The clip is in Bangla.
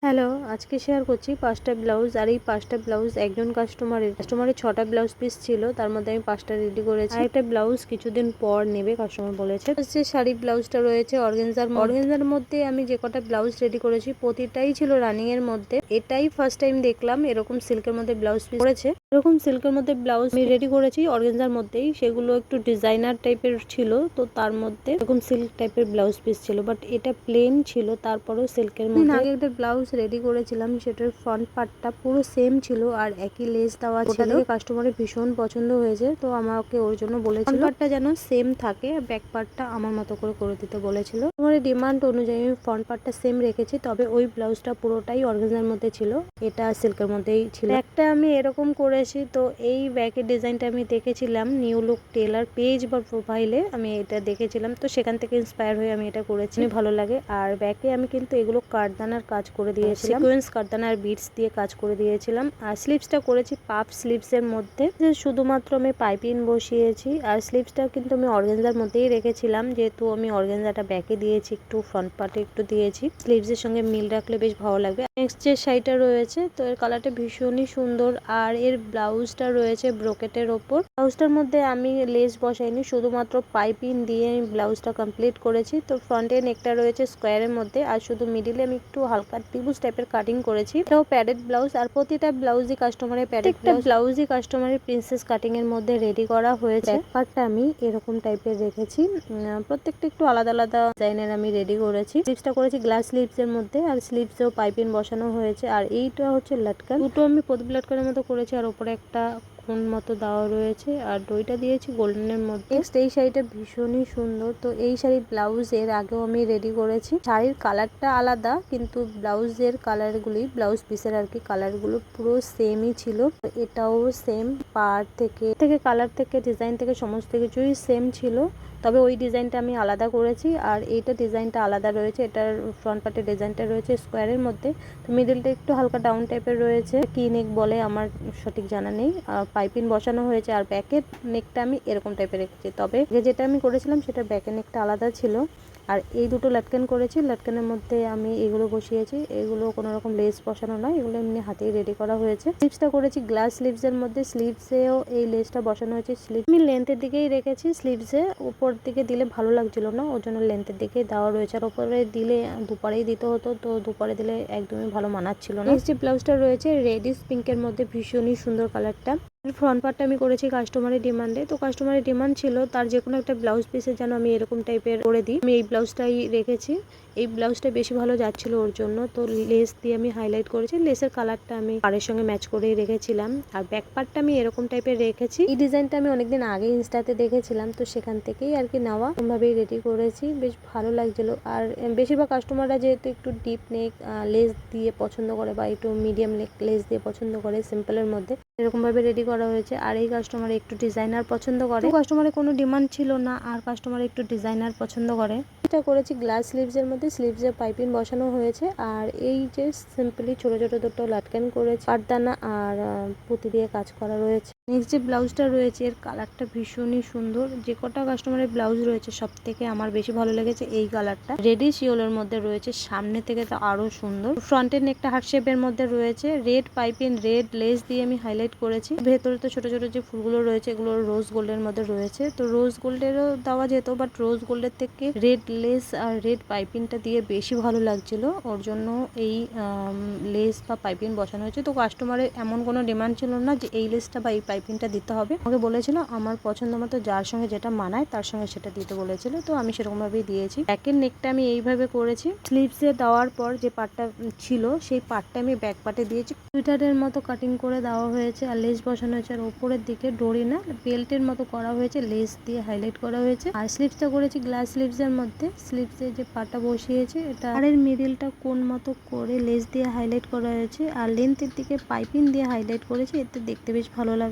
হ্যালো, আজকে শেয়ার করছি ৫টা ব্লাউজ। আর এই ৫টা ব্লাউজ একজন কাস্টমারের ৬টা ব্লাউজ পিস ছিল, তার মধ্যে আমি ৫টা রেডি করেছি। আর একটা ব্লাউজ কিছুদিন পর নেবে কাস্টমার বলেছে। যে শাড়ি ব্লাউজটা রয়েছে অর্গেনজার মধ্যে আমি যে কটা ব্লাউজ রেডি করেছি প্রতিটাই ছিল রানিং এর মধ্যে। এটাই ফার্স্ট টাইম দেখলাম এরকম সিল্কের মধ্যে ব্লাউজ পিস করেছে। এরকম সিল্কের মধ্যে ব্লাউজ আমি রেডি করেছি অর্গেনজার মধ্যেই, সেগুলো একটু ডিজাইনার টাইপের ছিল, তো তার মধ্যে এরকম সিল্ক টাইপের ব্লাউজ পিস ছিল, বাট এটা প্লেন ছিল, তারপরেও সিল্কের মধ্যে। আগে একটা ব্লাউজ রেডি করেছিলাম, সেটার ফ্রন্ট পার্টটা পুরো সেম ছিল আর একই লেস দেওয়া ছিল। কাস্টমারের ভীষণ পছন্দ হয়েছে, তো আমাকে ওর জন্য বলেছিল ফ্রন্ট পার্টটা যেন সেম থাকে, ব্যাক পার্টটা আমার মতো করে দিতে বলেছিল। আমার ডিমান্ড অনুযায়ী আমি ফ্রন্ট পার্টটা সেম রেখেছি, তবে ওই ব্লাউজটা পুরোটাই অর্গানজার মধ্যে ছিল, এটা সিল্কের মধ্যেই ছিল। একটা আমি এরকম করেছি, তো এই ব্যাকের ডিজাইনটা আমি দেখেছিলাম নিউ লুক টেলার পেজ বা প্রোফাইলে, আমি এটা দেখেছিলাম, তো সেখান থেকে ইন্সপায়ার হয়ে আমি এটা করেছি, ভালো লাগে। আর ব্যাকে আমি কিন্তু এগুলো কাঠদানার কাজ করে দিয়েছিলাম, সিকোয়েন্স কাঠদানা আর বিটস দিয়ে কাজ করে দিয়েছিলাম। আর স্লিভসটা করেছি পাফ স্লিভস এর মধ্যে, শুধুমাত্র আমি পাইপিং বসিয়েছি। আর স্লিভসটা কিন্তু আমি অর্গানজার মধ্যেই রেখেছিলাম, যেহেতু আমি অর্গানজাটা ব্যাকে দিয়েছি, একটু ফ্রন্ট পার্টে একটু দিয়েছি, স্লিভস এর সঙ্গে মিল রাখলে বেশ ভালো লাগবে। নেক্সট যে শাড়িটা রয়েছে, তো এর কালারটা ভীষণই সুন্দর, আর এর ব্লাউজটা রয়েছে ব্রোকেটের ওপর। ব্লাউজটার মধ্যে আমি লেস বসাইনি, শুধুমাত্র পাইপিং দিয়ে আমি ব্লাউজটা কমপ্লিট করেছি। তো ফ্রন্টে নেকটা রয়েছে স্কোয়ারের মধ্যে, আর শুধু মিডিলে আমি একটু হালকা ত্রিভুজ টাইপের কাটিং করেছি। এটাও প্যাডেড ব্লাউজ, আর প্রতিটা ব্লাউজই কাস্টমারের প্রিন্সেস কাটিং এর মধ্যে রেডি করা হয়েছে। পার্টটা আমি এরকম টাইপের রেখেছি, প্রত্যেকটা একটু আলাদা আলাদা ডিজাইনের আমি রেডি করেছি। স্লিভসটা করেছি গ্লাস স্লিভস এর মধ্যে, আর স্লিভসেও পাইপিং বসানো হয়েছে। আর এইটা হচ্ছে লাটকান, দুটো আমি প্রদীপ লাটকানের মতো করেছি, আর ওপরে একটা কোন মতো দেওয়া রয়েছে, আর দইটা দিয়েছি গোল্ডেনের মধ্যে। নেক্সট এই শাড়িটা ভীষণই সুন্দর, তো এই শাড়ির ব্লাউজ এর আগেও আমি রেডি করেছি। শাড়ির কালারটা আলাদা, কিন্তু ব্লাউজের কালারগুলি, ব্লাউজ পিসের আর কি কালারগুলো পুরো সেমই ছিল। এটাও সেম, পার্ট থেকে কালার থেকে ডিজাইন থেকে সমস্ত কিছুই সেম ছিল, তবে ওই ডিজাইনটা আমি আলাদা করেছি, আর এইটা ডিজাইনটা আলাদা রয়েছে। এটার ফ্রন্ট পার্টের ডিজাইনটা রয়েছে স্কোয়ারের মধ্যে, তো মিডিলটা একটু হালকা ডাউন টাইপের রয়েছে, কি নেক বলে আমার সঠিক জানা নেই। পাইপিং বসানো হয়েছে, আর ব্যাকের নেকটা আমি এরকম টাইপের রেখেছি, তবে যেটা আমি করেছিলাম সেটা ব্যাকের নেকটা আলাদা ছিল। আর এই দুটো লাটকান করেছি, লাটকানের মধ্যে আমি এগুলো বসিয়েছি, এগুলো কোনো রকম লেস বসানো নয়, এগুলো এমনি হাতেই রেডি করা হয়েছে। স্লিভসটা করেছি গ্লাস স্লিভস এর মধ্যে, স্লিভসেও এই লেসটা বসানো হয়েছে। স্লিভ আমি লেন্থের দিকেই রেখেছি, স্লিভসে উপর দিকে দিলে ভালো লাগছিল না, ওর জন্য লেন্থের দিকেই দেওয়া রয়েছে। আর উপরে দিলে দুপারেই দিতে হতো, তো দুপারে দিলে একদমই ভালো মানাচ্ছিল না। নেক্সট যে ব্লাউজটা রয়েছে রেডিশ পিঙ্কের মধ্যে, ভীষণই সুন্দর কালারটা। ফ্রন্ট পার্টটা আমি করেছি কাস্টমারের ডিমান্ডে, তো কাস্টমারের ডিমান্ড ছিল তার যে কোনো একটা ব্লাউজ পিসের যেন আমি এরকম টাইপের করে দিই, আমি এই ব্লাউজটাই রেখেছি। এই ব্লাউজটা বেশি ভালো যাচ্ছিল ওর জন্য, তো লেস দিয়ে আমি হাইলাইট করেছি, লেসের কালারটা আমি পাড়ের সঙ্গে ম্যাচ করেই রেখেছিলাম। আর ব্যাক পার্টটা আমি এরকম টাইপের রেখেছি। এই ডিজাইনটা আমি অনেকদিন আগে ইনস্টাতে দেখেছিলাম, তো সেখান থেকেই আর কি নেওয়া, এরকমভাবেই রেডি করেছি, বেশ ভালো লাগছিল। আর বেশিরভাগ কাস্টমাররা যেহেতু একটু ডিপ নেক লেস দিয়ে পছন্দ করে, বা একটু মিডিয়াম লেস দিয়ে পছন্দ করে সিম্পলের মধ্যে, এরকম ভাবে রেডি করা হয়েছে। আর এই কাস্টমার একটু ডিজাইনার পছন্দ করে, কাস্টমারের কোনো ডিমান্ড ছিল না, আর কাস্টমার একটু ডিজাইনার পছন্দ করে। এটা করেছি গ্লাস স্লিভস এর মধ্যে, স্লিভসে পাইপিং বসানো হয়েছে। আর এই যে সিম্পলি ছোট ছোট দুটো লাটকান করেছে, পাটদানা আর পুঁতি দিয়ে কাজ করা রয়েছে। নেক্সট যে ব্লাউজটা রয়েছে, এর কালারটা ভীষণই সুন্দর। যে কটা কাস্টমারের ব্লাউজ রয়েছে সব থেকে আমার বেশি ভালো লেগেছে এই কালারটা, রেডিশ ইয়েলোর মধ্যে রয়েছে, সামনে থেকে তো আরো সুন্দর। ফ্রন্টের নেকটা হার্ট শেপের মধ্যে রয়েছে, রেড পাইপিং রেড লেস দিয়ে আমি হাইলাইট করেছি। ভেতরে তো ছোট ছোট যে ফুলগুলো রয়েছে এগুলো রোজ গোল্ডের মধ্যে রয়েছে, তো রোজ গোল্ডেরও দেওয়া যেত, বাট রোজ গোল্ডের থেকে রেড লেস আর রেড পাইপিংটা দিয়ে বেশি ভালো লাগছিল, ওর জন্য এই লেস বা পাইপিং বসানো হয়েছে। তো কাস্টমারের এমন কোনো ডিমান্ড ছিল না যে এই লেসটা বা এই পাইপিংটা দিতে হবে, আমাকে বলেছিল আমার পছন্দ মতো যার সঙ্গে যেটা মানায় তার সঙ্গে সেটা দিতে বলেছিল, তো আমি সেরকম ভাবেই দিয়েছি। ব্যাকের নেকটা আমি এইভাবে করেছি, স্লিভসে দেওয়ার পর যে পার্টটা ছিল সেই পার্টটা আমি ব্যাক পার্টে দিয়েছি, সুইটারের মতো কাটিং করে দেওয়া হয়েছে, আর লেস বসানো হয়েছে। আর উপরের দিকে ডোরি না, বেল্টের মতো করা হয়েছে, লেস দিয়ে হাইলাইট করা হয়েছে। আর স্লিভসটা করেছি গ্লাস স্লিভস এর মধ্যে, স্লিভসে যে পাটা বসিয়েছে এটা আর এর মিডিলটা কোন মতো করে লেস দিয়ে হাইলাইট করা হয়েছে, আর লেন্থের দিকে পাইপিং দিয়ে হাইলাইট করেছি, এতে দেখতে বেশ ভালো লাগে।